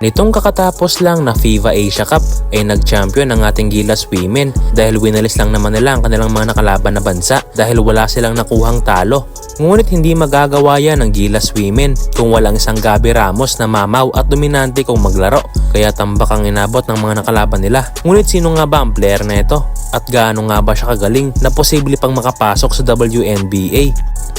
Nitong kakatapos lang na FIBA Asia Cup ay nag-champion ang ating Gilas Women dahil winalis lang naman nila ang kanilang mga nakalaban na bansa dahil wala silang nakuhang talo. Ngunit hindi magagawa yan ng Gilas Women kung walang isang Gabby Ramos na mamaw at dominante kung maglaro. Kaya tambak ang inabot ng mga nakalaban nila. Ngunit sino nga ba ang player na ito? At gaano nga ba siya kagaling na posible pang makapasok sa WNBA?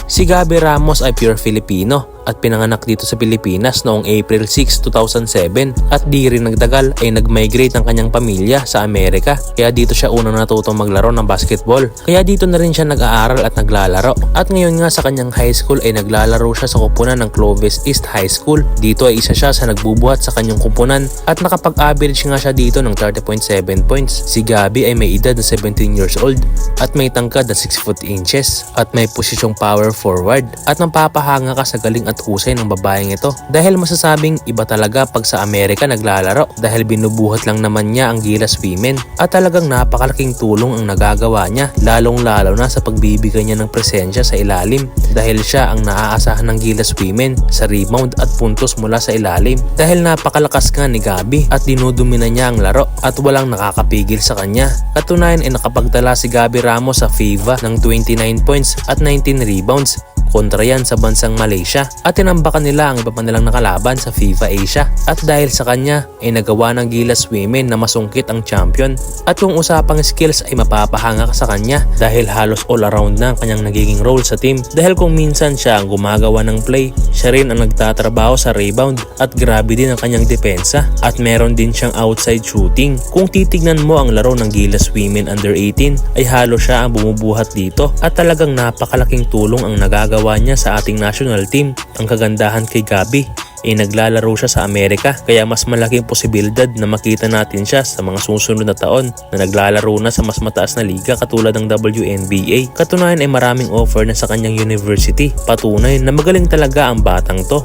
Si Gabby Ramos ay pure Filipino at pinanganak dito sa Pilipinas noong April 6, 2007 at di rin nagdagal ay nag-migrate ang kanyang pamilya sa Amerika kaya dito siya unang natutong maglaro ng basketball. Kaya dito na rin siya nag-aaral at naglalaro at ngayon nga sa kanyang high school ay naglalaro siya sa kupunan ng Clovis East High School. Dito ay isa siya sa nagbubuhat sa kanyang kupunan at nakapag-average nga siya dito ng 30.7 points. Si Gabby ay may edad na 17 years old at may tangkad na 6 foot inches at may posisyong power forward at napapahanga ka sa galing at husay ng babaeng ito dahil masasabing iba talaga pag sa Amerika naglalaro dahil binubuhat lang naman niya ang Gilas Women at talagang napakalaking tulong ang nagagawa niya lalong-lalo na sa pagbibigay niya ng presensya sa ilalim dahil siya ang naaasahan ng Gilas Women sa rebound at puntos mula sa ilalim dahil napakalakas nga ni Gabby at dinudumina niya ang laro at walang nakakapigil sa kanya. Katunayan ay nakapagtala si Gabby Ramos sa FIBA ng 29 points at 19 rebounds kontra yan sa bansang Malaysia at tinambakan nila ang iba pa nilang nakalaban sa FIBA Asia at dahil sa kanya ay nagawa ng Gilas Women na masungkit ang champion at kung usapang skills ay mapapahanga ka sa kanya dahil halos all around na ang kanyang nagiging role sa team dahil kung minsan siya ang gumagawa ng play, siya rin ang nagtatrabaho sa rebound at grabe din ang kanyang depensa at meron din siyang outside shooting. Kung titignan mo ang laro ng Gilas Women Under 18 ay halos siya ang bumubuhat dito at talagang napakalaking tulong ang nagagawa niya sa ating national team. Ang kagandahan kay Gabby ay naglalaro siya sa Amerika kaya mas malaking posibilidad na makita natin siya sa mga susunod na taon na naglalaro na sa mas mataas na liga katulad ng WNBA. Katunayan ay maraming offer na sa kanyang university. Patunay na magaling talaga ang batang to.